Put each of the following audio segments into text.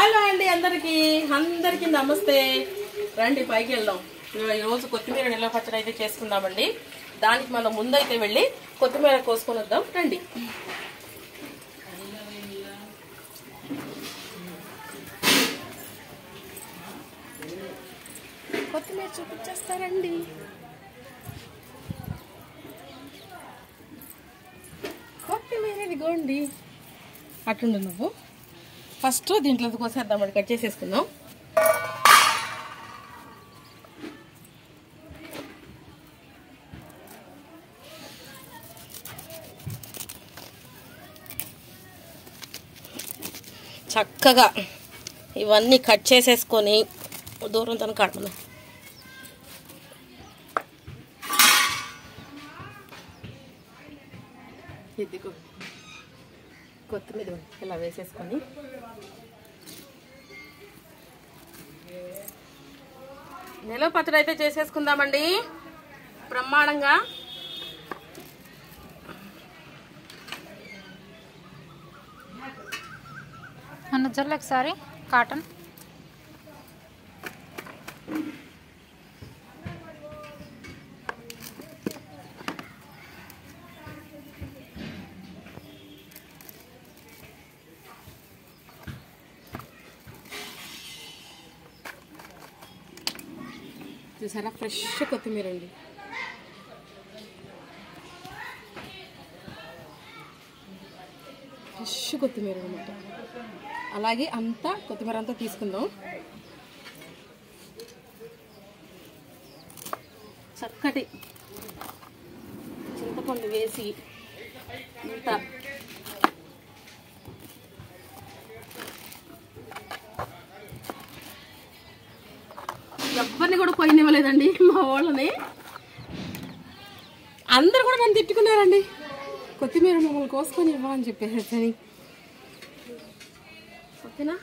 Hello అండి, అందరికి నమస్తే. రండి పైకి వెళ్దాం. ఈరోజు కొత్తిమీర నిల్వ పచ్చడి అయితే చేసుకుందామండి. దానికి మనం ముందైతే వెళ్ళి కొత్తిమీర కోసుకొని వద్దాం. రండి. కొత్తిమీర చూపించేస్తారండి. కొత్తిమీర ఇదిగోండి. అట్టుండు నువ్వు. ఫస్ట్ దీంట్లో కోసేద్దామండి, కట్ చేసేసుకుందాం. చక్కగా ఇవన్నీ కట్ చేసేసుకొని దూరం తన కాడమన్నా. ఇదిగో కొత్తిమీర ఇలా వేసేసుకొని నిల్వ పచ్చడి అయితే చేసేసుకుందామండి బ్రహ్మాండంగా. అన్న జల్ల ఒకసారి కాటన్ చూసారా, ఫ్రెష్ కొత్తిమీర అండి. ఫ్రెష్ కొత్తిమీర అనమాట. అలాగే అంతా కొత్తిమీర అంతా తీసుకుందాం. చక్కటి చింతపండు వేసి ఇంత ఎవరిని కూడా పోయినివ్వలేదండి మా వాళ్ళని. అందరు కూడా నన్ను తిట్టుకున్నారండి, కొత్తిమీర మమ్మల్ని కోసుకొని ఇవ్వని చెప్పేసి. ఓకేనా,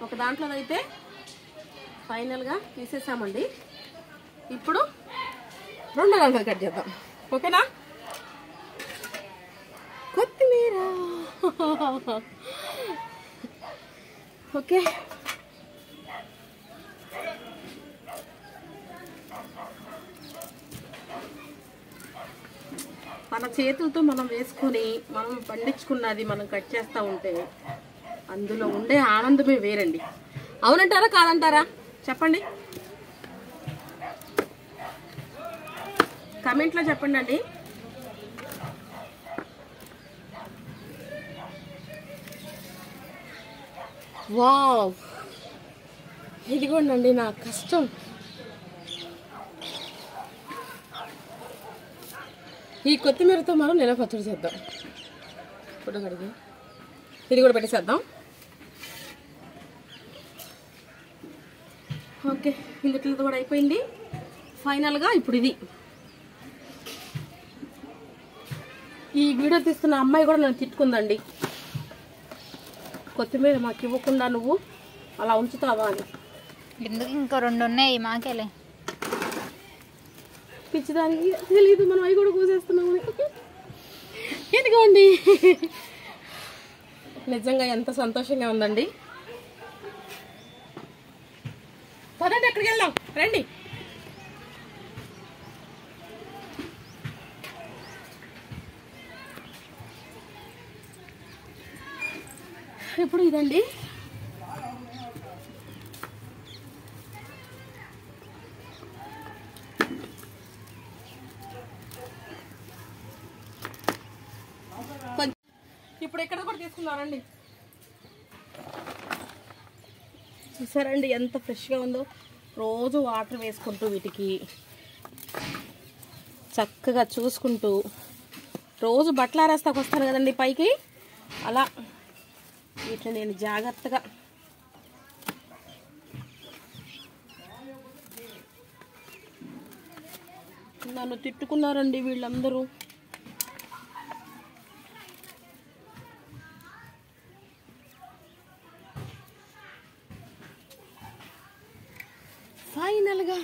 ఒక దాంట్లోనైతే ఫైనల్గా తీసేసామండి. ఇప్పుడు రెండో దాంట్లో కట్ చేద్దాం. ఓకేనా, కొత్తిమీర. ఓకే, మన చేతులతో మనం వేసుకొని మనం పండించుకున్నది మనం కట్ చేస్తూ ఉంటే అందులో ఉండే ఆనందమే వేరండి. అవునంటారా కాదంటారా చెప్పండి, కమెంట్లో చెప్పండి అండి. వావ్, ఇదిగోండి నా కష్టం. ఈ కొత్తిమీరతో మనం నిల్వ పచ్చడి చేద్దాం. ఫోటో కడిగి ఇది కూడా పెట్టేసేద్దాం. ఓకే, ఇందులో కూడా అయిపోయింది. ఫైనల్గా ఇప్పుడు ఇది. ఈ వీడియో తీస్తున్న అమ్మాయి కూడా నన్ను తిట్టుకుందండి, కొత్తిమీర మాకు ఇవ్వకుండా నువ్వు అలా ఉంచుతావా అని. ఎందుకు, ఇంకో రెండు ఉన్నాయి మాకేలే. పిచ్చిదానికి తెలియదు, మనం అవి కూడా కూసేస్తున్నాము. ఎందుకోండి, నిజంగా ఎంత సంతోషంగా ఉందండి. పదండి ఎక్కడికి వెళ్దాం, రండి. ఇప్పుడు ఇదండి, ఇప్పుడు ఇక్కడ కూడా తీసుకున్నారండి. చూసారండి ఎంత ఫ్రెష్గా ఉందో. రోజు వాటర్ వేసుకుంటూ వీటికి చక్కగా చూసుకుంటూ, రోజు బట్టలు ఆరేస్తాకు వస్తాను కదండి పైకి, అలా వీటిని నేను జాగ్రత్తగా నన్ను తిట్టుకున్నారండి వీళ్ళందరూ. ఫైనల్గా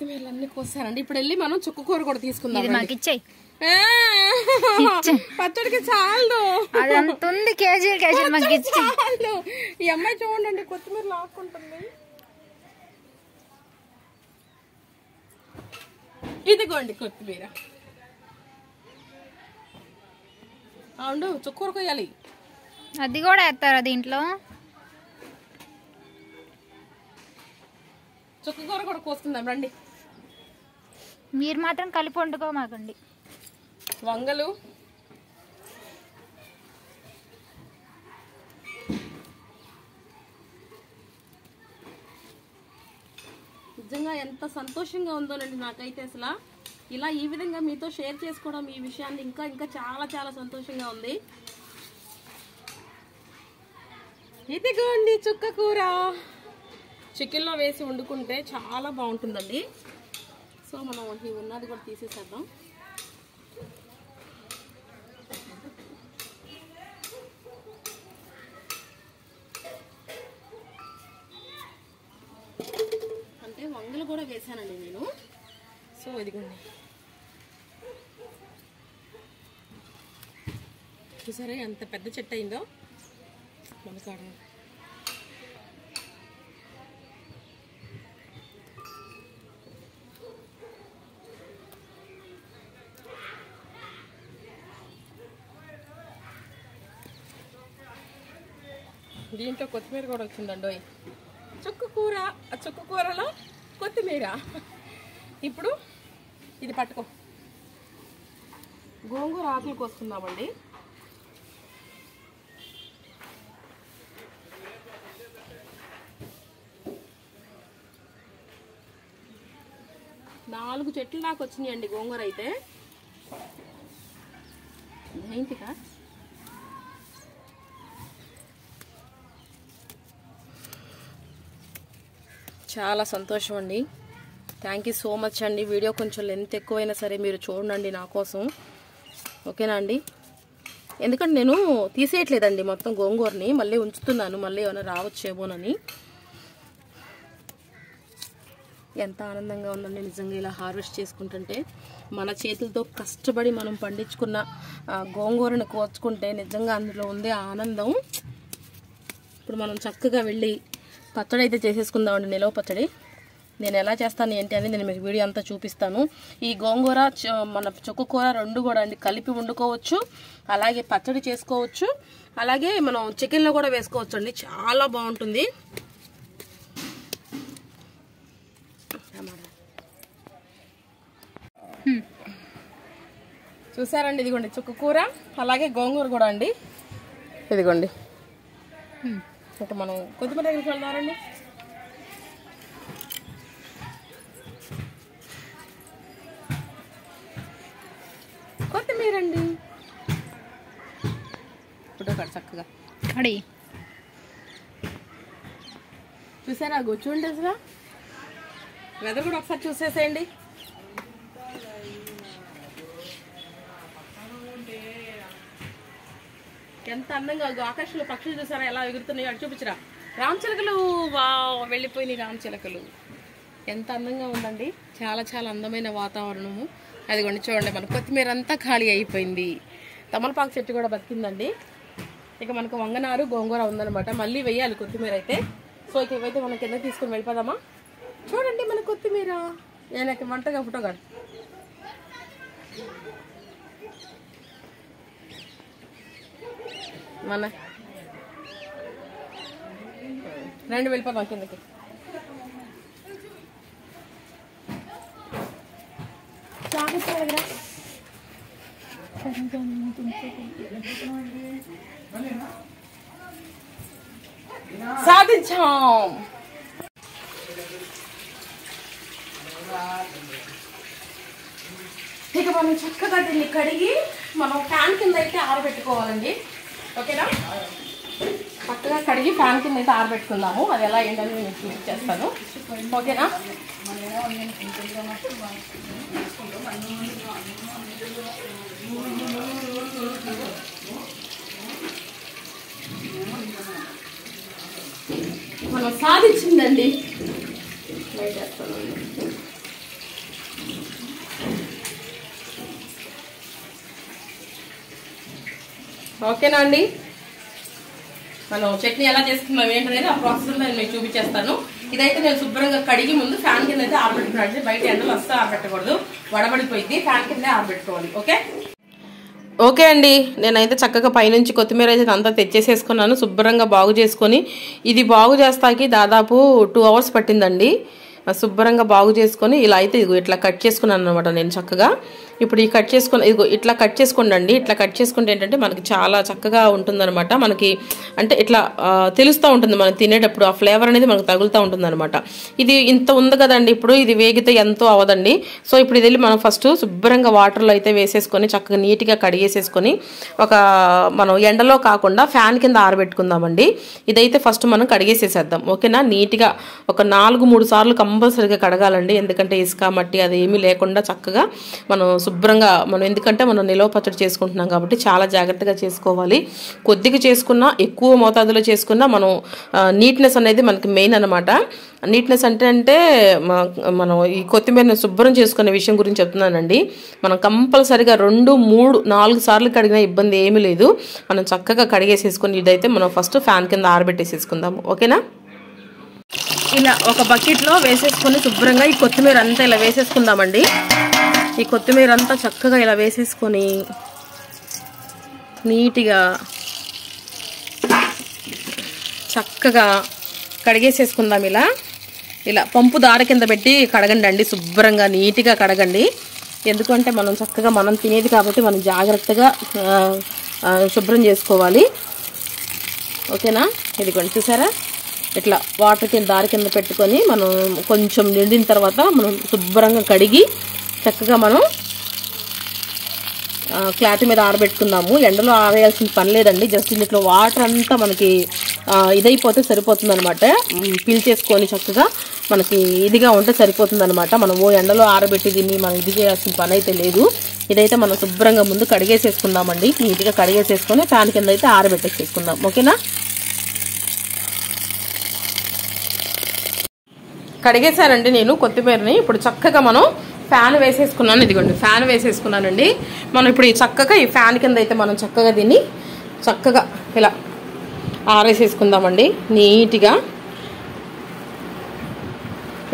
కొత్తిమీరలు అన్ని కోసారండి. ఇప్పుడు వెళ్ళి మనం చుక్క కూర కూడా తీసుకుందాం. ఇది మాకు ఇచ్చేయి. పచ్చడికి చాలు, అది అంత ఉంది, కేజీ మాకు ఇచ్చి చాలు. ఈ అమ్మాయి చూడండి కొత్తిమీర లాక్కుంటుంది. ఇదిగోండి కొత్తిమీర. అవును, చుక్కూర కొయ్యాలి. అది కూడా వేస్తారా దీంట్లో? చుక్కకూర కూడా కోసుకుందాం రండి. మీరు మాత్రం కలిపి వండుకోమాకండి. వంగలు, నిజంగా ఎంత సంతోషంగా ఉందోనండి నాకైతే. అసలు ఇలా ఈ విధంగా మీతో షేర్ చేసుకోవడం ఈ విషయాన్ని ఇంకా ఇంకా చాలా చాలా సంతోషంగా ఉంది. ఇదిగోండి చుక్క కూర. చికెన్లో వేసి వండుకుంటే చాలా బాగుంటుందండి. సో మనం ఈ ఉన్నది కూడా తీసేసేద్దాం. అంటే వంగలు కూడా వేసానండి నేను. సో ఇదిగోండి, చూసారా ఎంత పెద్ద చెట్టు అయిందో మనకాడ. దీంట్లో కొత్తిమీర కూడా వచ్చిందండి. చుక్క కూర, ఆ చుక్క కూరలో కొత్తిమీర. ఇప్పుడు ఇది పట్టుకో, గోంగూర ఆకులు కోసుకుందామండి. నాలుగు చెట్లు దాకా వచ్చినాయండి గోంగూర అయితే. ఏంటికా చాలా సంతోషం అండి. థ్యాంక్ యూ సో మచ్ అండి. వీడియో కొంచెం లెంత్ ఎక్కువైనా సరే మీరు చూడండి నా కోసం, ఓకేనా అండి? ఎందుకంటే నేను తీసేయట్లేదండి మొత్తం గోంగూరని, మళ్ళీ ఉంచుతున్నాను, మళ్ళీ ఏమైనా రావచ్చేమోనని. ఎంత ఆనందంగా ఉందండి నిజంగా ఇలా హార్వెస్ట్ చేసుకుంటుంటే. మన చేతులతో కష్టపడి మనం పండించుకున్న గోంగూరను కోసుకుంటే నిజంగా అందులో ఉండే ఆనందం. ఇప్పుడు మనం చక్కగా వెళ్ళి పచ్చడి అయితే చేసేసుకుందామండి, నిలవ పచ్చడి. నేను ఎలా చేస్తాను ఏంటి అని నేను మీకు వీడియో అంతా చూపిస్తాను. ఈ గోంగూర మన చుక్క కూర రెండు కూడా అండి కలిపి వండుకోవచ్చు, అలాగే పచ్చడి చేసుకోవచ్చు, అలాగే మనం చికెన్లో కూడా వేసుకోవచ్చు అండి. చాలా బాగుంటుంది. చూసారండి, ఇదిగోండి చుక్క కూర అలాగే గోంగూర కూడా అండి. ఇదిగోండి, ఇంకా మనం కొత్తిమీర దగ్గరికి వెళ్దామండి. కొత్తిమీర అండి ఇప్పుడు చక్కగా అడి చూసారా కూర్చుంటే అసలు వెదర్ కూడా ఒకసారి చూసేసేయండి. ఎంత అందంగా ఆకాశంలో పక్షులు చూసారా ఎలా ఎగురుతున్నాయో, అటు చూపించరా. రామచిలకలు, వా వెళ్ళిపోయినాయి రామచిలకలు. ఎంత అందంగా ఉందండి, చాలా చాలా అందమైన వాతావరణము. అదిగోండి చూడండి, మన కొత్తిమీర అంతా ఖాళీ అయిపోయింది. తమలపాకు చెట్టు కూడా బతికిందండి. ఇక మనకు వంగనారు గోంగూర ఉందనమాట, మళ్ళీ వేయాలి కొత్తిమీర అయితే. సో ఇక ఇవైతే మనం కింద తీసుకుని వెళ్ళిపోదామా. చూడండి మన కొత్తిమీర, నేను వంటగా ఫోటో కాదు. మన రెండు వెళ్ళిపోదాం కిందకి. సాధించాం. ఇక మనం చక్కగా దీన్ని కడిగి మనం ఫ్యాన్ కింద అయితే ఆరబెట్టుకోవాలండి, ఓకేనా? చక్కగా కడిగి ఫ్యాన్ కింద అయితే ఆరబెట్టుకుందాము. అది ఎలా ఏంటని నేను చూపించేస్తాను, ఓకేనా? మనం సాధించిందండి. ఓకేనా అండి? మనం చట్నీ ఎలా చేసుకున్నాం ఏంటనేది ఆ ప్రాసెస్ నేను మీకు చూపించేస్తాను. ఇదైతే నేను శుభ్రంగా కడిగి ముందు ఫ్యాన్ కింద అయితే ఆరబెట్టుకున్నాను. బయట ఎండలు వస్తే ఆరబెట్టకూడదు, వడబడిపోయింది. ఫ్యాన్ కింద ఆరబెట్టుకోవాలి. ఓకే అండి, నేనైతే చక్కగా పైనుంచి కొత్తిమీర అయితే అంతా తెచ్చేసేసుకున్నాను. శుభ్రంగా బాగు చేసుకొని, ఇది బాగు చేస్తాకి దాదాపు 2 hours పట్టిందండి. శుభ్రంగా బాగు చేసుకొని ఇలా అయితే ఇదిగో ఇట్లా కట్ చేసుకున్నాను అనమాట నేను చక్కగా. ఇప్పుడు ఈ కట్ చేసుకుని ఇదిగో ఇట్లా కట్ చేసుకోండి. ఇట్లా కట్ చేసుకుంటే ఏంటంటే మనకి చాలా చక్కగా ఉంటుందన్నమాట. మనకి అంటే ఇట్లా తెలుస్తూ ఉంటుంది మనం తినేటప్పుడు, ఆ ఫ్లేవర్ అనేది మనకు తగులుతూ ఉంటుంది అనమాట. ఇది ఇంత ఉంది కదండి, ఇప్పుడు ఇది వేగితే ఎంతో అవదండి. సో ఇప్పుడు ఇది వెళ్ళి మనం ఫస్ట్ శుభ్రంగా వాటర్లో అయితే వేసేసుకొని చక్కగా నీట్గా కడిగేసేసుకొని మనం ఎండలో కాకుండా ఫ్యాన్ కింద ఆరబెట్టుకుందామండి. ఇదైతే ఫస్ట్ మనం కడిగేసేసేద్దాం. ఓకేనా? నీట్గా ఒక 4-3 సార్లు కంపల్సరీగా కడగాలండి. ఎందుకంటే ఇసుక మట్టి అది ఏమీ లేకుండా చక్కగా మనం శుభ్రంగా ఎందుకంటే మనం నిలవ పచ్చడి చేసుకుంటున్నాం కాబట్టి చాలా జాగ్రత్తగా చేసుకోవాలి. కొద్దిగా చేసుకున్నా, ఎక్కువ మోతాదులో చేసుకున్నా మనం నీట్నెస్ అనేది మనకి మెయిన్ అనమాట. నీట్నెస్ అంటే మనం ఈ కొత్తిమీరని శుభ్రం చేసుకునే విషయం గురించి చెప్తున్నానండి. మనం కంపల్సరీగా 2, 3, 4 సార్లు కడిగినా ఇబ్బంది ఏమీ లేదు. మనం చక్కగా కడిగేసేసుకుని ఇదైతే మనం ఫస్ట్ ఫ్యాన్ కింద ఆరబెట్టేసేసుకుందాము. ఓకేనా? ఇలా ఒక బకెట్లో వేసేసుకొని శుభ్రంగా ఈ కొత్తిమీర అంతా ఇలా వేసేసుకుందామండి. ఈ కొత్తిమీర అంతా చక్కగా ఇలా వేసేసుకొని నీట్గా చక్కగా కడిగేసేసుకుందాం. ఇలా పంపు దార కింద పెట్టి కడగండి అండి. శుభ్రంగా నీట్గా కడగండి. ఎందుకంటే మనం చక్కగా మనం తినేది కాబట్టి మనం జాగ్రత్తగా శుభ్రం చేసుకోవాలి. ఓకేనా? ఇదిగోండి చూసారా, ఇట్లా వాటర్ కింద దారి కింద పెట్టుకొని మనం కొంచెం నిండిన తర్వాత మనం శుభ్రంగా కడిగి చక్కగా మనం క్లాత్ మీద ఆరబెట్టుకుందాము. ఎండలో ఆరేయాల్సిన పని లేదండి. జస్ట్ ఇంట్లో వాటర్ అంతా మనకి ఇదైపోతే సరిపోతుంది అనమాట. పీల్చేసుకొని చక్కగా మనకి ఇదిగా ఉంటే సరిపోతుంది అనమాట. మనం ఎండలో ఆరబెట్టి దీన్ని మనం ఇది చేయాల్సిన పని అయితే లేదు. ఇదైతే మనం శుభ్రంగా ముందు కడిగేసేసుకుందామండి. నీట్గా కడిగేసేసుకొని ఫ్యాన్ కింద అయితే ఆరబెట్టేసేసుకుందాం. ఓకేనా? కడిగేసానండి నేను కొత్తిమీరని. ఇప్పుడు చక్కగా మనం ఫ్యాన్ వేసేసుకున్నాను. ఇదిగోండి ఫ్యాన్ వేసేసుకున్నానండి. మనం ఇప్పుడు చక్కగా ఈ ఫ్యాన్ కింద అయితే మనం చక్కగా దీన్ని చక్కగా ఇలా ఆరేసేసుకుందామండి. నీట్గా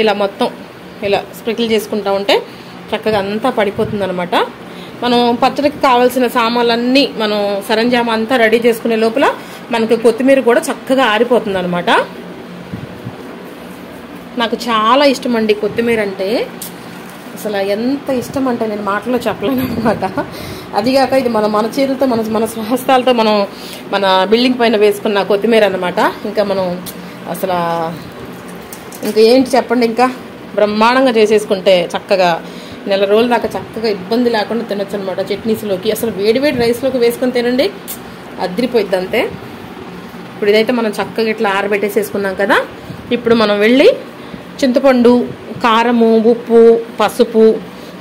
ఇలా మొత్తం ఇలా స్ప్రింకిల్ చేసుకుంటా ఉంటే చక్కగా అంతా పడిపోతుంది అనమాట. మనం పచ్చడికి కావాల్సిన సామాన్లన్నీ మనం సరంజామా అంతా రెడీ చేసుకునే లోపల మనకి కొత్తిమీర కూడా చక్కగా ఆరిపోతుంది అనమాట. నాకు చాలా ఇష్టం అండి కొత్తిమీర అంటే. అసలు ఎంత ఇష్టం అంటే నేను మాటలో చెప్పలేను అనమాట. అదిగాక ఇది మన చేతులతో మన స్వహస్తాలతో మనం మన బిల్డింగ్ పైన వేసుకున్న కొత్తిమీర అనమాట. ఇంకా మనం అసలు ఇంకా ఏంటి చెప్పండి, ఇంకా బ్రహ్మాండంగా చేసేసుకుంటే చక్కగా నెల రోజుల దాకా చక్కగా ఇబ్బంది లేకుండా తినొచ్చు అనమాట. చట్నీస్లోకి అసలు వేడి రైస్లోకి వేసుకొని తినండి, అదిరిపోయిద్ది అంతే. ఇప్పుడు ఇదైతే మనం చక్కగా ఇట్లా ఆరబెట్టేసేసుకున్నాం కదా. ఇప్పుడు మనం వెళ్ళి చింతపండు, కారము, ఉప్పు, పసుపు,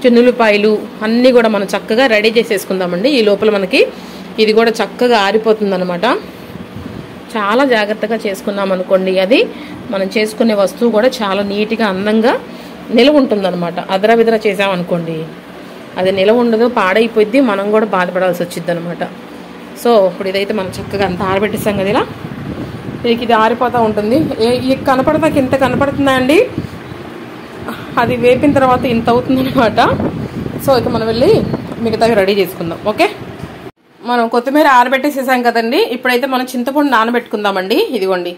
చిన్నులపాయలు అన్నీ కూడా మనం చక్కగా రెడీ చేసేసుకుందామండి. ఈ లోపల మనకి ఇది కూడా చక్కగా ఆరిపోతుంది అనమాట. చాలా జాగ్రత్తగా చేసుకున్నాం అనుకోండి, అది మనం చేసుకునే వస్తువు కూడా చాలా నీట్గా అందంగా నిలవ ఉంటుంది అనమాట. అదరవిదర చేసామనుకోండి అది నిలవ ఉండదు, పాడైపోద్ది, మనం కూడా బాధపడాల్సి వచ్చింది అనమాట. సో ఇప్పుడు ఇదైతే మనం చక్కగా అంత ఆరబెట్టేసాం కదా. ఇలా ఇది ఆరిపోతూ ఉంటుంది. కనపడతాకి ఇంత కనపడుతుందా అండి, అది వేపిన తర్వాత ఇంత అవుతుంది అనమాట. సో ఇక మనం వెళ్ళి మిగతావి రెడీ చేసుకుందాం. ఓకే, మనం కొత్తిమీర ఆరబెట్టేసేసాం కదండి. ఇప్పుడైతే మనం చింతపండు నానబెట్టుకుందామండి. ఇదిగోండి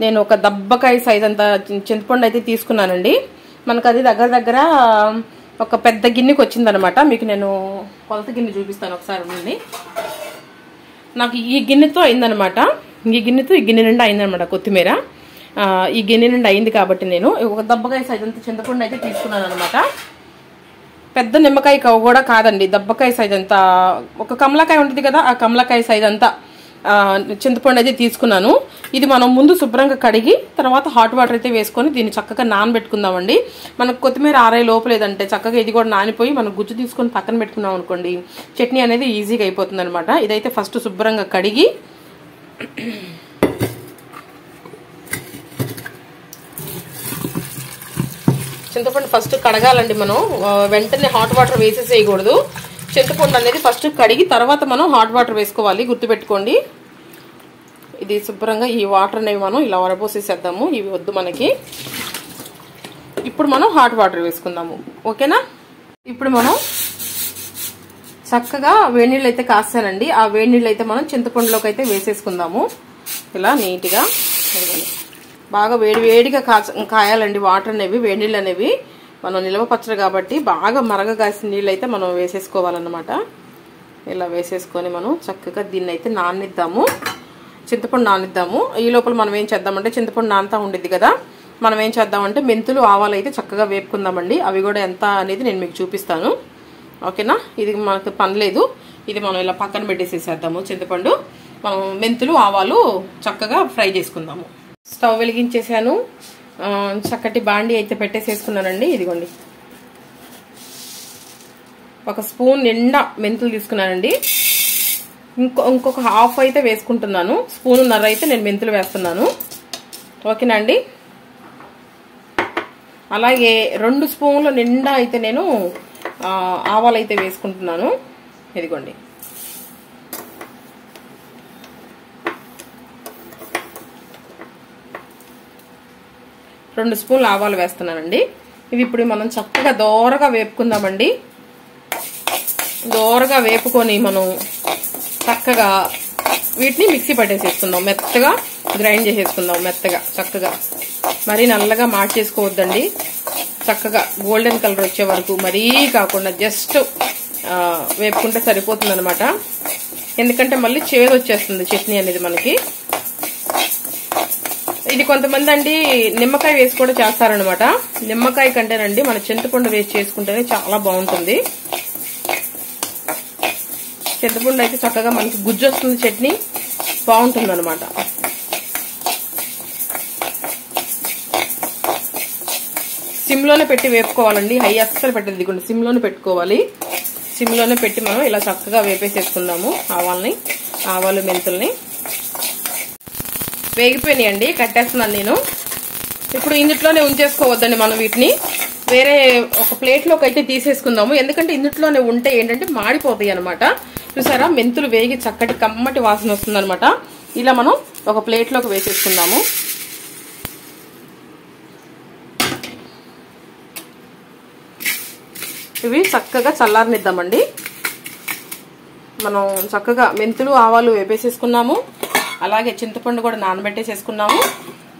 నేను ఒక దబ్బకాయ సైజ్ అంత చింతపండు అయితే తీసుకున్నానండి. మనకు అది దగ్గర ఒక పెద్ద గిన్నెకి వచ్చిందనమాట. మీకు నేను కొలత గిన్నె చూపిస్తాను ఒకసారి ఉండి. నాకు ఈ గిన్నెతో అయిందనమాట. ఈ గిన్నె నిండా అయిందనమాట కొత్తిమీర. ఈ గిన్నె నిండా అయింది కాబట్టి నేను ఒక దబ్బకాయ సైజ్ అంత చింతపండు అయితే తీసుకున్నాను అనమాట. పెద్ద నిమ్మకాయ కూడా కాదండి, దబ్బకాయ సైజ్ అంతా, ఒక కమలకాయ ఉంటుంది కదా, ఆ కమలకాయ సైజ్ అంతా చింతపండు అయితే తీసుకున్నాను. ఇది మనం ముందు శుభ్రంగా కడిగి తర్వాత హాట్ వాటర్ అయితే వేసుకొని దీన్ని చక్కగా నానబెట్టుకుందామండి. మనకు కొత్తిమీర ఆరే లోపలేదంటే చక్కగా ఇది కూడా నానిపోయి మనం గుజ్జు తీసుకొని పక్కన పెట్టుకున్నాం అనుకోండి, చట్నీ అనేది ఈజీగా అయిపోతుంది అనమాట. ఇదైతే ఫస్ట్ శుభ్రంగా కడిగి చింతపండు ఫస్ట్ కడగాలండి. మనం వెంటనే హాట్ వాటర్ వేసేసేయకూడదు. చింతపండు అనేది ఫస్ట్ కడిగి తర్వాత మనం హాట్ వాటర్ వేసుకోవాలి, గుర్తుపెట్టుకోండి. ఇది శుభ్రంగా ఈ వాటర్ అనేవి మనం ఇలా వరపోసేసేద్దాము, ఇవి వద్దు మనకి. ఇప్పుడు మనం హాట్ వాటర్ వేసుకుందాము, ఓకేనా. ఇప్పుడు మనం చక్కగా వేడి నీళ్ళు అయితే కాస్తానండి. ఆ వేడి నీళ్ళు అయితే మనం చింతపండులోకి అయితే వేసేసుకుందాము ఇలా నీట్గా. బాగా వేడిగా కాయాలండి వాటర్ అనేవి, వేడి నీళ్ళు అనేవి. మనం నిల్వ పచ్చడి కాబట్టి బాగా మరగగాసిన నీళ్ళు అయితే మనం వేసేసుకోవాలన్నమాట. ఇలా వేసేసుకొని మనం చక్కగా దీన్ని అయితే నానిద్దాము, చింతపండు నానిద్దాము. ఈ లోపల మనం ఏం చేద్దామంటే చింతపండు నానుతా ఉండిద్ది కదా, మనం ఏం చేద్దామంటే మెంతులు ఆవాలు అయితే చక్కగా వేపుకుందామండి. అవి కూడా ఎంత అనేది నేను మీకు చూపిస్తాను, ఓకేనా. ఇది మనకు పని లేదు, ఇది మనం ఇలా పక్కన పెట్టేసేసేద్దాము. చింతపండు మనం మెంతులు ఆవాలు చక్కగా ఫ్రై చేసుకుందాము. స్టవ్ వెలిగించేసాను, చక్కటి బాండి అయితే పెట్టేసేసుకున్నానండి. ఇదిగోండి ఒక స్పూన్ నిండా మెంతులు తీసుకున్నానండి. ఇంకొక హాఫ్ అయితే వేసుకుంటున్నాను, స్పూన్నర అయితే నేను మెంతులు వేస్తున్నాను, ఓకేనా అండి. అలాగే 2 స్పూన్ల నిండా అయితే నేను ఆవాలు అయితే వేసుకుంటున్నాను. ఇదిగోండి రెండు స్పూన్లు ఆవాలు వేస్తున్నానండి. ఇవి ఇప్పుడు మనం చక్కగా దోరగా వేపుకుందామండి. దోరగా వేపుకొని మనం చక్కగా వీటిని మిక్సీ పట్టేసేసుకుందాం, మెత్తగా గ్రైండ్ చేసేసుకుందాం, మెత్తగా చక్కగా. మరీ నల్లగా మార్చేసుకోవద్దండి, చక్కగా గోల్డెన్ కలర్ వచ్చే వరకు మరీ కాకుండా జస్ట్ వేపుకుంటే సరిపోతుంది అనమాట. ఎందుకంటే మళ్ళీ చేదు వచ్చేస్తుంది చట్నీ అనేది మనకి. ఇది కొంతమంది అండి నిమ్మకాయ వేసి కూడా చేస్తారనమాట. నిమ్మకాయ కంటేనండి మన చింతపండు వేసి చేసుకుంటేనే చాలా బాగుంటుంది. చింతపండు అయితే చక్కగా మనకి గుజ్జు వస్తుంది, చట్నీ బాగుంటుంది అనమాట. సిమ్లోనే పెట్టి వేపుకోవాలండి, హై అస్సలు పెట్టదు. ఇదిగోండి సిమ్లోనే పెట్టుకోవాలి, సిమ్లోనే పెట్టి మనం ఇలా చక్కగా వేపేసేసుకుందాము ఆవాలు మెంతుల్ని. వేగిపోయినాయండి, కట్టేస్తున్నాను నేను. ఇప్పుడు ఇందులోనే ఉంచేసుకోవద్దండి మనం, వీటిని వేరే ఒక ప్లేట్లోకి అయితే తీసేసుకుందాము. ఎందుకంటే ఇందులోనే ఉంటే ఏంటంటే మాడిపోతాయి అనమాట. చూసారా మెంతులు వేగి చక్కటి కమ్మటి వాసన వస్తుంది అనమాట. ఇలా మనం ఒక ప్లేట్లోకి వేసేసుకుందాము. ఇవి చక్కగా చల్లారనిద్దామండి. మనం చక్కగా మెంతులు ఆవాలు వేపేసేసుకున్నాము, అలాగే చింతపండు కూడా నానబెట్టేసేసుకున్నాము.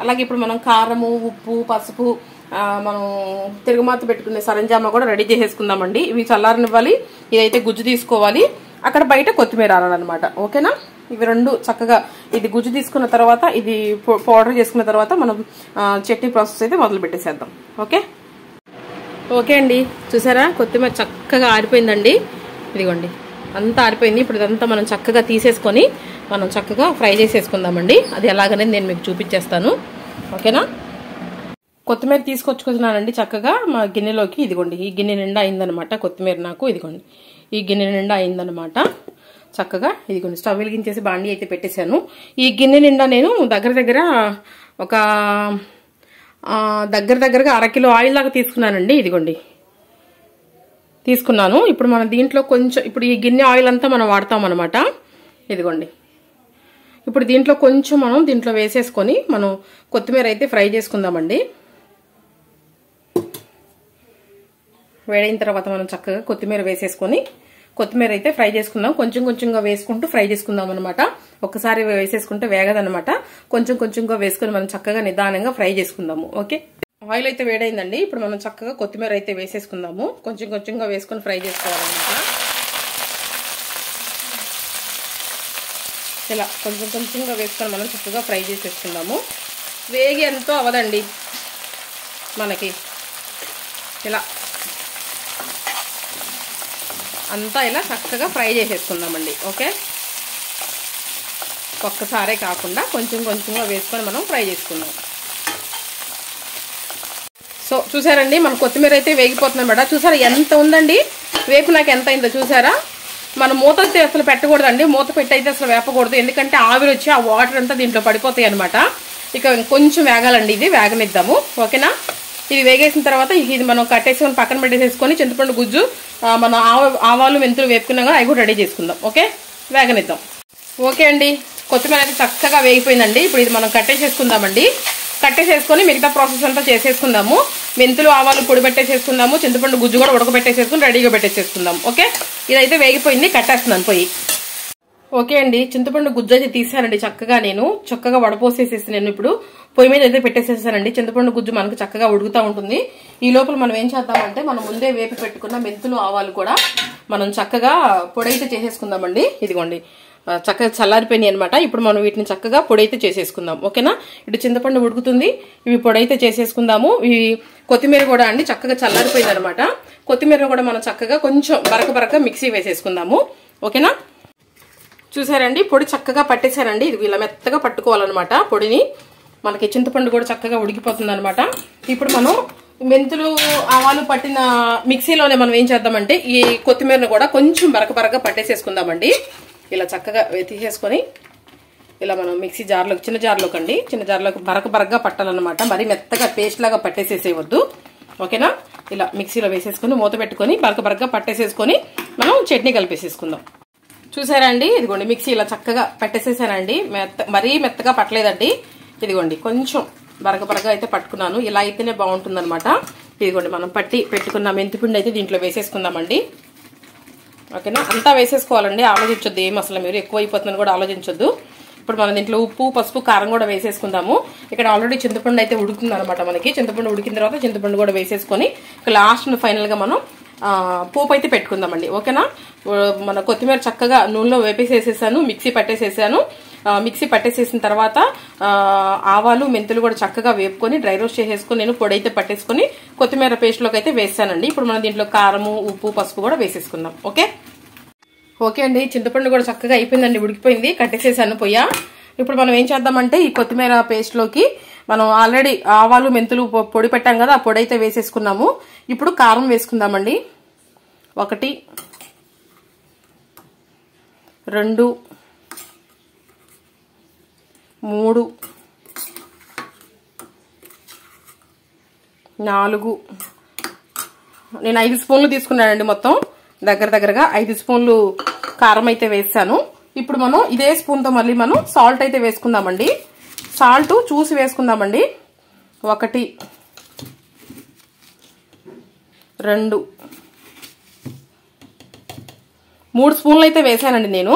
అలాగే ఇప్పుడు మనం కారము ఉప్పు పసుపు మనం తిరుగుమాత పెట్టుకునే సరంజామా కూడా రెడీ చేసేసుకుందామండి. ఇవి చల్లారనివ్వాలి. ఇదైతే గుజ్జు తీసుకోవాలి, అక్కడ బయట కొత్తిమీర ఆడాలన్నమాట, ఓకేనా. ఇవి రెండు చక్కగా ఇది గుజ్జు తీసుకున్న తర్వాత ఇది పౌడర్ చేసుకున్న తర్వాత మనం చట్నీ ప్రాసెస్ అయితే మొదలు పెట్టేసేద్దాం. ఓకే అండి, చూసారా కొత్తిమీర చక్కగా ఆరిపోయిందండి. ఇదిగోండి అంతా ఆరిపోయింది. ఇప్పుడు ఇదంతా మనం చక్కగా తీసేసుకొని మనం చక్కగా ఫ్రై చేసేసుకుందామండి. అది ఎలాగనేది నేను మీకు చూపించేస్తాను, ఓకేనా. కొత్తిమీర తీసుకొచ్చుకుంటున్నానండి చక్కగా మా గిన్నెలోకి. ఇదిగోండి ఈ గిన్నె నిండా అయిందనమాట కొత్తిమీర నాకు. ఇదిగోండి ఈ గిన్నె నిండా అయిందనమాట చక్కగా. ఇదిగోండి స్టవ్ వెలిగించేసి బాండి అయితే పెట్టేశాను. ఈ గిన్నె నిండా నేను దగ్గరగా అర కిలో ఆయిల్ దాకా తీసుకున్నానండి. ఇదిగోండి తీసుకున్నాను. ఇప్పుడు మనం దీంట్లో కొంచెం ఇప్పుడు ఈ గిన్నె ఆయిల్ అంతా మనం వాడతాం అనమాట. ఇదిగోండి ఇప్పుడు దీంట్లో కొంచెం మనం దీంట్లో వేసేసుకొని మనం కొత్తిమీర అయితే ఫ్రై చేసుకుందామండి. వేడైన తర్వాత మనం చక్కగా కొత్తిమీర వేసేసుకొని కొత్తిమీర అయితే ఫ్రై చేసుకుందాం. కొంచెంగా వేసుకుంటూ ఫ్రై చేసుకుందాం అనమాట. ఒక్కసారి వేసేసుకుంటే వేగదనమాట. కొంచెంగా వేసుకొని మనం చక్కగా నిదానంగా ఫ్రై చేసుకుందాము, ఓకే. ఆయిల్ అయితే వేడైందండి. ఇప్పుడు మనం చక్కగా కొత్తిమీర అయితే వేసేసుకుందాము. కొంచెంగా వేసుకొని ఫ్రై చేసుకోవాలన్నమాట. ఇలా కొంచెంగా వేసుకొని మనం చక్కగా ఫ్రై చేసేసుకుందాము. వేగి ఎంతో అవదండి మనకి, ఇలా అంతా ఇలా చక్కగా ఫ్రై చేసేసుకుందామండి, ఓకే. ఒక్కసారే కాకుండా కొంచెంగా వేసుకొని మనం ఫ్రై చేసుకుందాం. సో చూసారండి మన కొత్తిమీర అయితే వేగిపోతుంది మేడం. చూసారా ఎంత ఉందండి వేపు, నాకు ఎంత అయిందో చూసారా. మనం మూత అయితే అసలు పెట్టకూడదండి, మూత పెట్టి అయితే అసలు వేపకూడదు. ఎందుకంటే ఆవిరి వచ్చి ఆ వాటర్ అంతా దీంట్లో పడిపోతాయి అనమాట. ఇక కొంచెం వేగాలండి, ఇది వేగనిద్దాము, ఓకేనా. ఇది వేగేసిన తర్వాత ఇది మనం కట్టేసుకొని పక్కన పెట్టేసేసుకొని చింతపండు గుజ్జు మన ఆవాలు మెంతులు వేపుకున్నాం కదా అవి కూడా రెడీ చేసుకుందాం. ఓకే, వేగనిద్దాం. ఓకే అండి, కొత్తిమీర అయితే చక్కగా వేగిపోయిందండి. ఇప్పుడు ఇది మనం కట్టేసేసుకుందామండి. కట్టేసేసుకొని మిగతా ప్రాసెస్ అంతా చేసేసుకుందాము. మెంతులు ఆవాలు పొడి పెట్టేసేసుకుందాము, చింతపండు గుజ్జు కూడా ఉడకబెట్టేసేసుకుని రెడీగా పెట్టేసేసుకుందాం. ఓకే, ఇదైతే వేగిపోయింది, కట్టేస్తున్నాను పొయ్యి. ఓకే అండి, చింతపండు గుజ్జు అయితే తీసానండి. చక్కగా వడపోసేసేసి నేను ఇప్పుడు పొయ్యి మీద అయితే పెట్టేసేసానండి. చింతపండు గుజ్జు మనకు చక్కగా ఉడుకుతూ ఉంటుంది. ఈ లోపల మనం ఏం చేద్దామంటే మనం ముందే వేపి పెట్టుకున్న మెంతులు ఆవాలు కూడా మనం చక్కగా పొడైతే చేసేసుకుందామండి. ఇదిగోండి చక్కగా చల్లారిపోయినాయి అనమాట. ఇప్పుడు మనం వీటిని చక్కగా పొడైతే చేసేసుకుందాం. ఓకేనా, ఇటు చింతపండు ఉడుకుతుంది, ఇవి పొడైతే చేసేసుకుందాము. ఇవి కొత్తిమీర కూడా అండి చక్కగా చల్లారిపోయింది అనమాట. కొత్తిమీర కూడా మనం చక్కగా కొంచెం బరక మిక్సీ వేసేసుకుందాము. ఓకేనా, చూసారండి పొడి చక్కగా పట్టేశారండి. ఇది ఇలా మెత్తగా పట్టుకోవాలన్నమాట పొడిని. మనకి చింతపండు కూడా చక్కగా ఉడికిపోతుంది అనమాట. ఇప్పుడు మనం మెంతులు ఆవాలు పట్టిన మిక్సీలోనే మనం ఏం చేద్దామంటే ఈ కొత్తిమీరను కూడా కొంచెం బరక పట్టేసేసుకుందామండి. ఇలా చక్కగా తీసేసుకొని ఇలా మనం మిక్సీ జార్లో చిన్న జార్లోకి బరకగా పట్టాలన్నమాట. మరీ మెత్తగా పేస్ట్ లాగా పట్టేసేసేయవద్దు. ఓకేనా, ఇలా మిక్సీలో వేసేసుకొని మూత పెట్టుకొని బరకగా పట్టేసేసుకొని మనం చట్నీ కలిపేసేసుకుందాం. చూసారా అండి, ఇదిగోండి మిక్సీ ఇలా చక్కగా పట్టేసేసానండి. మరీ మెత్తగా పట్టలేదండి. ఇదిగోండి కొంచెం బరకగా అయితే పట్టుకున్నాను. ఇలా అయితేనే బాగుంటుంది అనమాట. ఇదిగోండి మనం పట్టి పెట్టుకున్న మెంతిపిండి అయితే దీంట్లో వేసేసుకుందామండి. ఓకేనా, అంతా వేసేసుకోవాలండి, ఆలోచించొద్దు ఏం అసలు మీరు ఎక్కువ అయిపోతుందని కూడా ఆలోచించొద్దు. ఇప్పుడు మనం దీంట్లో ఉప్పు పసుపు కారం కూడా వేసేసుకుందాము. ఇక్కడ ఆల్రెడీ చింతపండు అయితే ఉడుకుతుంది అనమాట. మనకి చింతపండు ఉడికిన తర్వాత చింతపండు కూడా వేసేసుకొని లాస్ట్ ఫైనల్ గా మనం పోపు అయితే పెట్టుకుందామండి. ఓకేనా, మన కొత్తిమీర చక్కగా నూనెలో వేపేసేసేసాను, మిక్సీ పట్టేసేసిన తర్వాత ఆవాలు మెంతులు కూడా చక్కగా వేపుకొని డ్రై రోస్ట్ చేసేసుకొని నేను పొడి అయితే పట్టేసుకొని కొత్తిమీర పేస్ట్లోకి అయితే వేసానండి. ఇప్పుడు మనం దీంట్లో కారము ఉప్పు పసుపు కూడా వేసేసుకుందాం. ఓకే అండి, చింతపండు కూడా చక్కగా అయిపోయిందండి, ఉడికిపోయింది, కట్టేసేసాను పొయ్య. ఇప్పుడు మనం ఏం చేద్దామంటే ఈ కొత్తిమీర పేస్ట్లోకి మనం ఆల్రెడీ ఆవాలు మెంతులు పొడి పెట్టాం కదా, ఆ పొడి అయితే వేసేసుకున్నాము. ఇప్పుడు కారం వేసుకుందామండి. 1 2 3 4 నేను 5 స్పూన్లు తీసుకున్నానండి. మొత్తం దగ్గరగా 5 స్పూన్లు కారం అయితే వేసాను. ఇప్పుడు మనం ఇదే స్పూన్తో మళ్ళీ మనం సాల్ట్ అయితే వేసుకుందామండి. సాల్ట్ చూసి వేసుకుందామండి. 1 2 3 స్పూన్లు అయితే వేసానండి నేను.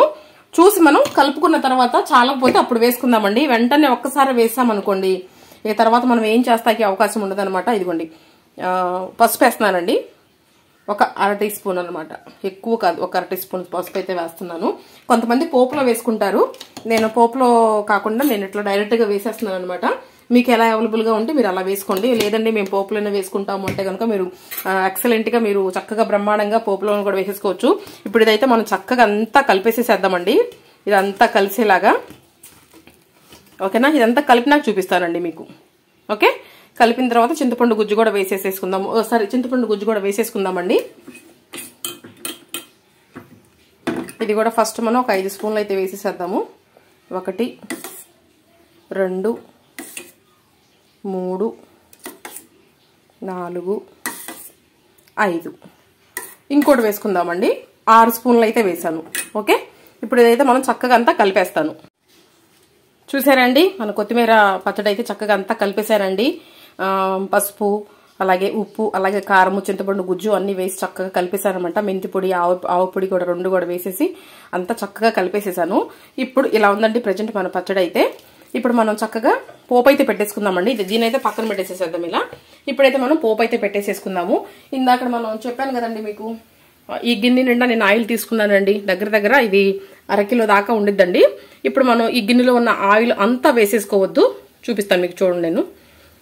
చూసి మనం కలుపుకున్న తర్వాత చాలకపోతే అప్పుడు వేసుకుందామండి. వెంటనే ఒక్కసారి వేసామనుకోండి ఇక తర్వాత మనం ఏం చేస్తాకి అవకాశం ఉండదు అనమాట. ఇదిగోండి పసుపు వేస్తున్నానండి, 1/2 టీ స్పూన్ అనమాట, ఎక్కువ కాదు, 1/2 టీ స్పూన్ పసుపు అయితే వేస్తున్నాను. కొంతమంది పోపులో వేసుకుంటారు, నేను పోపులో కాకుండా నేను ఇట్లా డైరెక్ట్గా వేసేస్తున్నాను అనమాట. మీకు ఎలా అవైలబుల్గా ఉంటే మీరు అలా వేసుకోండి. లేదండి మేము పోపులోనే వేసుకుంటాము అంటే కనుక మీరు ఎక్సలెంట్గా మీరు చక్కగా బ్రహ్మాండంగా పోపులో కూడా వేసేసుకోవచ్చు. ఇప్పుడు ఇదైతే మనం చక్కగా అంతా కలిపేసేసేద్దామండి, ఇదంతా కలిసేలాగా. ఓకేనా, ఇదంతా కలిపినాక చూపిస్తానండి మీకు. ఓకే, కలిపిన తర్వాత చింతపండు గుజ్జు కూడా వేసేసేసుకుందాము. చింతపండు గుజ్జు కూడా వేసేసుకుందామండి. ఇది కూడా ఫస్ట్ మనం ఒక 5 స్పూన్లు అయితే వేసేసేద్దాము. 1 2 3 4 5 ఇంకోటి వేసుకుందామండి. 6 స్పూన్లు అయితే వేసాను. ఓకే, ఇప్పుడు ఇదైతే మనం చక్కగా అంతా కలిపేస్తాను. చూసారండి, మన కొత్తిమీర పచ్చడి అయితే చక్కగా అంతా కలిపేశానండి. పసుపు అలాగే ఉప్పు అలాగే కారము చింతపండు గుజ్జు అన్ని వేసి చక్కగా కలిపేశానమాట. మెంతి పొడి ఆవు పొడి కూడా 2 కూడా వేసేసి అంతా చక్కగా కలిపేసేసాను. ఇప్పుడు ఇలా ఉందండి ప్రజెంట్ మన పచ్చడి అయితే. ఇప్పుడు మనం చక్కగా పోపు అయితే పెట్టేసుకుందామండి. దీనైతే పక్కన పెట్టేసేసేద్దాం ఇలా. ఇప్పుడైతే మనం పోపు అయితే పెట్టేసేసుకుందాము. ఇందాక మనం చెప్పాను కదండి మీకు, ఈ గిన్నె నిండా నేను ఆయిల్ తీసుకున్నానండి. దగ్గర ఇది 1/2 కిలో దాకా ఉండిద్దండి. ఇప్పుడు మనం ఈ గిన్నెలో ఉన్న ఆయిల్ అంతా వేసేసుకోవద్దు, చూపిస్తాను మీకు చూడండి. నేను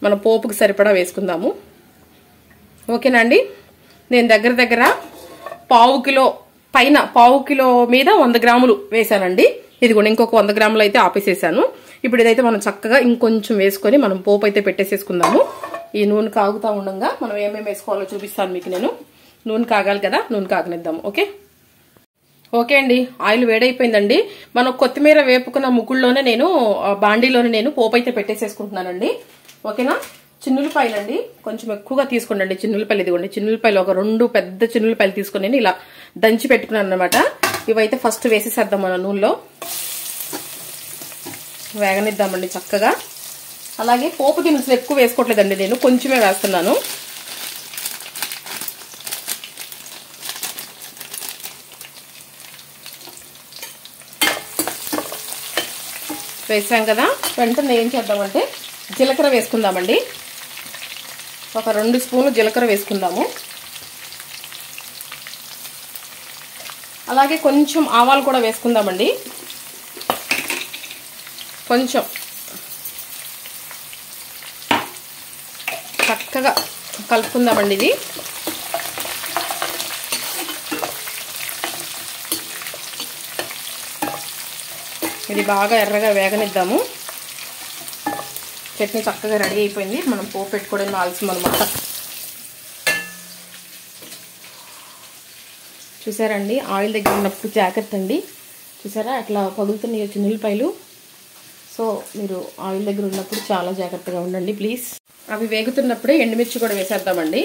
మన పోపుకి సరిపడా వేసుకుందాము. ఓకేనా అండి, నేను దగ్గర పావు కిలో మీద 100 గ్రాములు వేసానండి. ఇది కూడా ఇంకొక 100 గ్రాములు అయితే ఆపేసేసాను. ఇప్పుడు ఇదైతే మనం చక్కగా ఇంకొంచెం వేసుకొని మనం పోపు అయితే పెట్టేసేసుకుందాము. ఈ నూనె కాగుతా ఉండగా మనం ఏమేమి వేసుకోవాలో చూపిస్తాను మీకు నేను. నూనె కాగాలి కదా, నూనె కాగనిద్దాము. ఓకే అండి, ఆయిల్ వేడైపోయిందండి. మనం కొత్తిమీర వేపుకున్న ముకుల్లోనే బాండీలోనే నేను పోపు అయితే పెట్టేసేసుకుంటున్నానండి. ఓకేనా, చిన్నులపాయలండి కొంచెం ఎక్కువగా తీసుకోండి. చిన్నులపాయలు ఇదిగోండి. చిన్నులపాయలు ఒక 2 పెద్ద చిన్నులపాయలు తీసుకొని నేను ఇలా దంచి పెట్టుకున్నాను అనమాట. ఇవైతే ఫస్ట్ వేసేసేద్దాం మన నూనెలో, వేగనిద్దామండి చక్కగా. అలాగే పోపు దినుసులు ఎక్కువ వేసుకోవట్లేదండి, నేను కొంచెమే వేస్తున్నాను. వేసాం కదా, వెంటనే ఏం చేద్దామంటే జీలకర్ర వేసుకుందామండి. ఒక 2 స్పూన్లు జీలకర్ర వేసుకుందాము. అలాగే కొంచెం ఆవాలు కూడా వేసుకుందామండి. కొంచెం చక్కగా కలుపుకుందామండి. ఇది బాగా ఎర్రగా వేగనిద్దాము. చట్నీ చక్కగా రెడీ అయిపోయింది. మనం పోపు పెట్టుకోవడానికి ఆలస్యం అనమాట. చూసారండి, ఆయిల్ దగ్గర ఉన్నప్పుడు జాగ్రత్త అండి. చూసారా అట్లా పగులుతున్నాయి చిన్నులపాయలు. సో మీరు ఆయిల్ దగ్గర ఉన్నప్పుడు చాలా జాగ్రత్తగా ఉండండి ప్లీజ్. అవి వేగుతున్నప్పుడే ఎండుమిర్చి కూడా వేసేద్దామండి.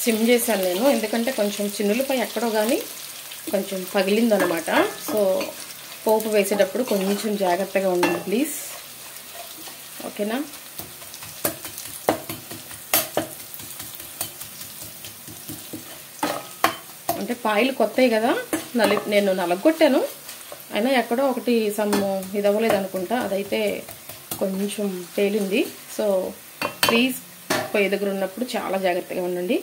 సిమ్ చేశాను నేను, ఎందుకంటే కొంచెం చిన్నులపాయ ఎక్కడో కానీ కొంచెం పగిలిందనమాట. సో పోపు వేసేటప్పుడు కొంచెం జాగ్రత్తగా ఉండండి ప్లీజ్, ఓకేనా. అంటే పాయలు కొత్తవి కదా, నేను నలగొట్టాను, అయినా ఎక్కడో ఒకటి సమ్ ఇది అవ్వలేదు అనుకుంటా, అదైతే కొంచెం తేలింది. సో ప్లీజ్ పొయ్యి దగ్గర ఉన్నప్పుడు చాలా జాగ్రత్తగా ఉండండి.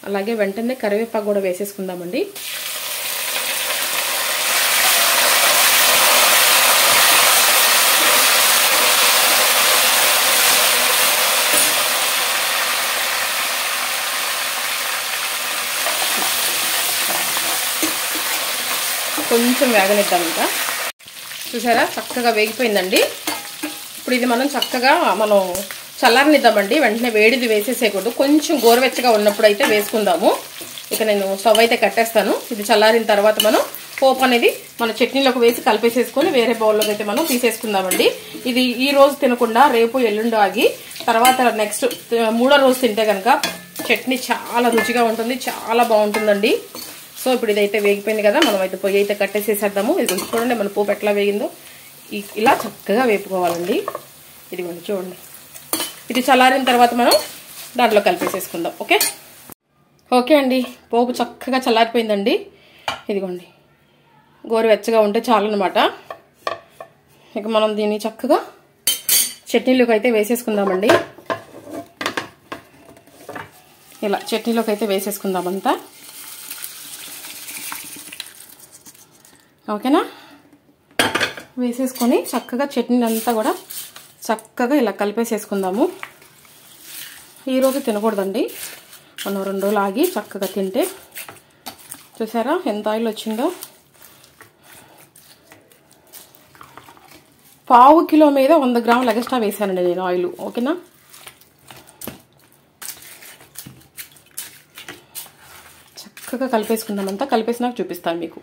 అలాగే వెంటనే కరివేపాకు కూడా వేసేసుకుందామండి. కొంచెం వేగనిద్దాం ఇంకా. చూసారా చక్కగా వేగిపోయిందండి. ఇప్పుడు ఇది మనం చక్కగా చల్లారనిద్దామండి. వెంటనే వేడిది వేసేసేయకూడదు, కొంచెం గోరువెచ్చగా ఉన్నప్పుడు అయితే వేసుకుందాము. ఇక నేను స్టవ్ అయితే కట్టేస్తాను. ఇది చల్లారిన తర్వాత మనం పోపు అనేది మన చట్నీలోకి వేసి కలిపేసేసుకొని వేరే బౌల్లోకి అయితే మనం తీసేసుకుందామండి. ఇది ఈ రోజు తినకుండా రేపు ఎల్లుండి ఆగి తర్వాత నెక్స్ట్ 3వ రోజు తింటే కనుక చట్నీ చాలా రుచిగా ఉంటుంది, చాలా బాగుంటుందండి. సో ఇప్పుడు ఇదైతే వేగిపోయింది కదా, మనం అయితే పొయ్యి అయితే కట్టేసేసేద్దాము. ఇది చూడండి మన పోపు ఎట్లా వేగిందో, ఇలా చక్కగా వేపుకోవాలండి. ఇదిగోండి చూడండి. ఇది చల్లారిన తర్వాత మనం దాంట్లో కలిపేసేసుకుందాం. ఓకే అండి, పోపు చక్కగా చల్లారిపోయిందండి. ఇదిగోండి గోరువెచ్చగా ఉంటే చాలన్నమాట. ఇక మనం దీన్ని చక్కగా చట్నీలోకి అయితే వేసేసుకుందామండి. ఇలా చట్నీలోకి అయితే వేసేసుకుందామంతా, ఓకేనా. వేసేసుకొని చక్కగా చట్నీ అంతా కూడా చక్కగా ఇలా కలిపేసేసుకుందాము. ఈరోజు తినకూడదండి, మనం 2 రోజులు ఆగి చక్కగా తింటే. చూసారా ఎంత ఆయిల్ వచ్చిందో. 1/2 కిలో మీద 100 గ్రాములు ఎక్స్ట్రా వేసానండి నేను ఆయిల్, ఓకేనా. చక్కగా కలిపేసుకుందామంతా. కలిపేసినాక చూపిస్తాను మీకు.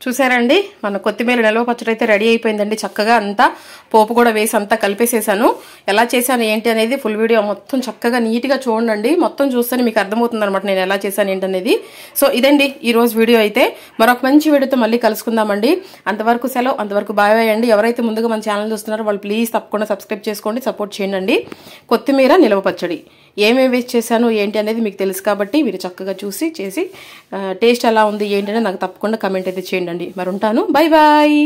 చూసారండి మన కొత్తిమీర నిల్వ పచ్చడి అయితే రెడీ అయిపోయిందండి. చక్కగా అంతా పోపు కూడా వేసి అంతా కలిపేసేసాను. ఎలా చేశాను ఏంటి అనేది ఫుల్ వీడియో మొత్తం చక్కగా నీట్గా చూడండి. మొత్తం చూస్తేనే మీకు అర్థమవుతుంది అనమాట నేను ఎలా చేశాను ఏంటనేది. సో ఇదండి ఈరోజు వీడియో అయితే. మరొక మంచి వీడియోతో మళ్ళీ కలుసుకుందామండి. అంతవరకు సెలవు, అంతవరకు బాయ్ బాయ్ అండి. ఎవరైతే ముందుగా మన ఛానల్ చూస్తున్నారో వాళ్ళు ప్లీజ్ తప్పకుండా సబ్స్క్రైబ్ చేసుకోండి, సపోర్ట్ చేయండి. కొత్తిమీర నిల్వ పచ్చడి ఏమేమి వేస్ట్ చేశాను ఏంటి అనేది మీకు తెలుసు కాబట్టి మీరు చక్కగా చూసి చేసి టేస్ట్ ఎలా ఉంది ఏంటి అనేది నాకు తప్పకుండా కమెంట్ అయితే చేయండి. మరి ఉంటాను, బాయ్ బాయ్.